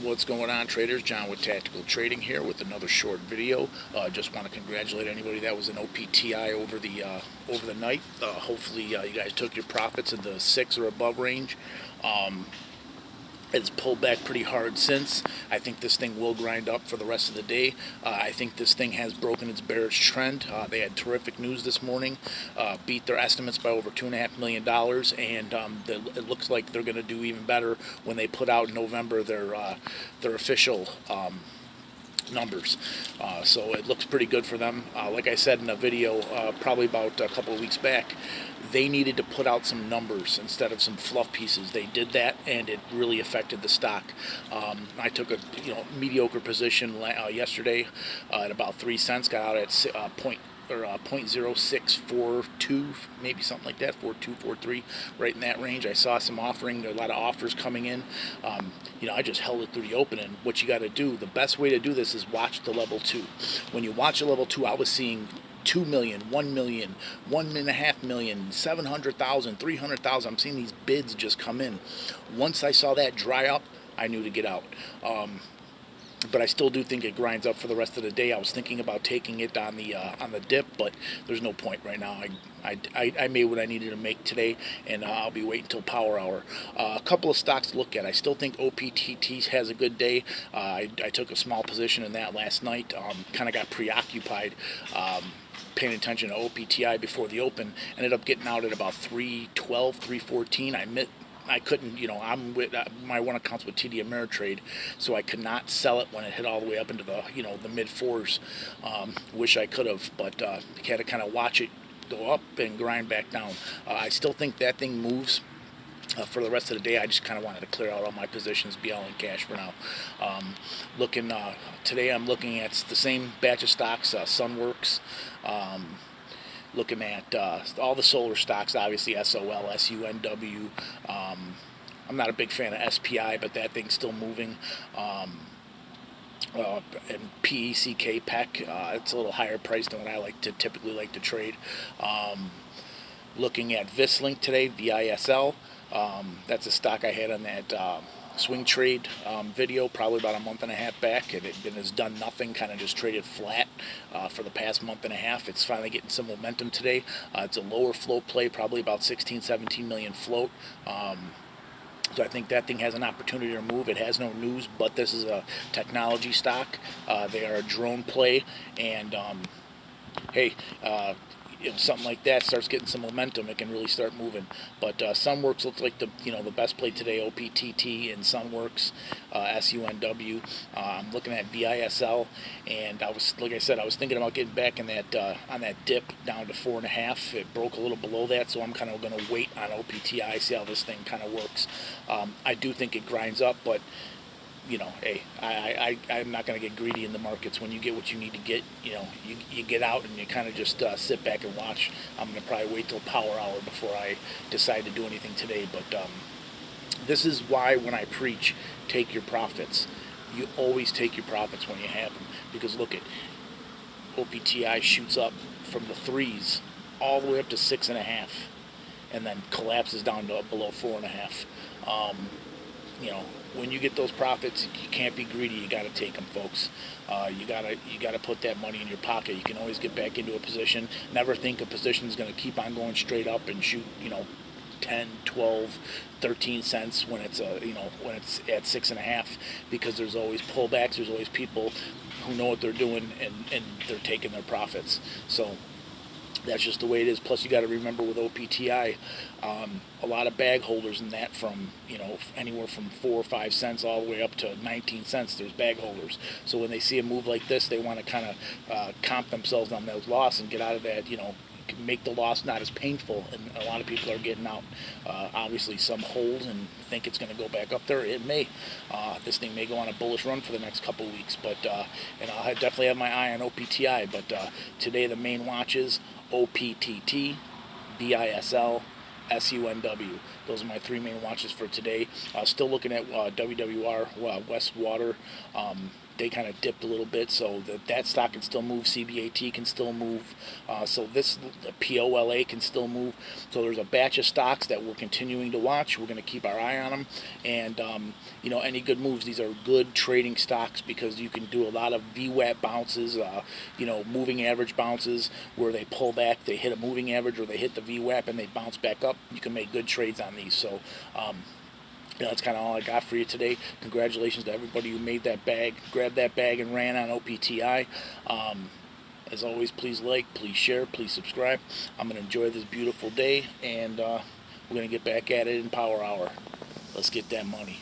What's going on, traders? John with Tactical Trading here with another short video. Just want to congratulate anybody that was an OPTI over the night. Hopefully you guys took your profits in the 6 or above range. It's pulled back pretty hard since. I think this thing will grind up for the rest of the day. I think this thing has broken its bearish trend. They had terrific news this morning, beat their estimates by over $2.5 million, and it looks like they're going to do even better when they put out in November their official numbers. So it looks pretty good for them. Like I said in a video probably about a couple of weeks back, they needed to put out some numbers instead of some fluff pieces. They did that, and it really affected the stock. I took a mediocre position yesterday at about 3 cents. Got out at 0.0642, maybe something like that, 4243, right in that range. I saw some offering, a lot of offers coming in. I just held it through the open, and what you got to do, the best way to do this is watch the level 2. When you watch a level 2, I was seeing 2 million, 1 million, 1.5 million, 700,000, 300,000. I'm seeing these bids just come in. Once I saw that dry up, I knew to get out. But I still do think it grinds up for the rest of the day. I was thinking about taking it on the dip, but there's no point right now. I made what I needed to make today, and I'll be waiting until power hour. A couple of stocks to look at. I still think OPTT has a good day. I took a small position in that last night. Kind of got preoccupied. Paying attention to OPTI before the open, ended up getting out at about 312, 314. I couldn't, I'm with my one account's with TD Ameritrade, so I could not sell it when it hit all the way up into the the mid 4s. Wish I could have, but had to kind of watch it go up and grind back down. I still think that thing moves. For the rest of the day, I just kind of wanted to clear out all my positions, be all in cash for now. Today I'm looking at the same batch of stocks, Sunworks. Looking at all the solar stocks, obviously SOL, SUNW. I'm not a big fan of SPI, but that thing's still moving. And PECK, it's a little higher price than what I typically like to trade. Looking at VISL today, VISL. That's a stock I had on that swing trade video probably about a month and a half back. It has done nothing, kind of just traded flat for the past month and a half. It's finally getting some momentum today. It's a lower float play, probably about 16-17 million float. So I think that thing has an opportunity to move. It has no news, but this is a technology stock. They are a drone play, and hey, if something like that starts getting some momentum, it can really start moving. But Sunworks looks like the best play today. OPTT and Sunworks, SUNW. I'm looking at VISL, and like I said, I was thinking about getting back in that on that dip down to 4.5. It broke a little below that, so I'm kind of going to wait on OPTI, see how this thing kind of works. I do think it grinds up, but hey, I'm not going to get greedy in the markets. When you get what you need to get, you get out and you kind of just sit back and watch. I'm going to probably wait till power hour before I decide to do anything today. But this is why when I preach, take your profits. You always take your profits when you have them. Because look at OPTI shoots up from the 3s all the way up to 6.5, and then collapses down to below 4.5. When you get those profits, you can't be greedy. You got to take them, folks. You gotta put that money in your pocket. You can always get back into a position. Never think a position is going to keep on going straight up and shoot 10, 12, 13 cents when it's when it's at 6.5, because there's always pullbacks. There's always people who know what they're doing, and they're taking their profits. So that's just the way it is. Plus, you got to remember with OPTI, a lot of bag holders in that from anywhere from 4 or 5 cents all the way up to 19 cents. There's bag holders. So when they see a move like this, they want to kind of comp themselves on those loss and get out of that. Make the loss not as painful, and a lot of people are getting out. Obviously, some hold and think it's going to go back up there. It may. This thing may go on a bullish run for the next couple of weeks, but and I'll definitely have my eye on OPTI. But today the main watch is OPTT, VISL, SUNW. those are my three main watches for today. Still looking at WWR, West Water. They kind of dipped a little bit, so that stock can still move. CBAT can still move. So this POLA can still move. So there's a batch of stocks that we're continuing to watch. We're going to keep our eye on them, and any good moves. These are good trading stocks because you can do a lot of VWAP bounces, moving average bounces where they pull back, they hit a moving average, or they hit the VWAP and they bounce back up. You can make good trades on these. So. That's kind of all I got for you today. Congratulations to everybody who made that bag, grabbed that bag, and ran on OPTI. As always, please like, please share, please subscribe. I'm going to enjoy this beautiful day, and we're going to get back at it in Power Hour. Let's get that money.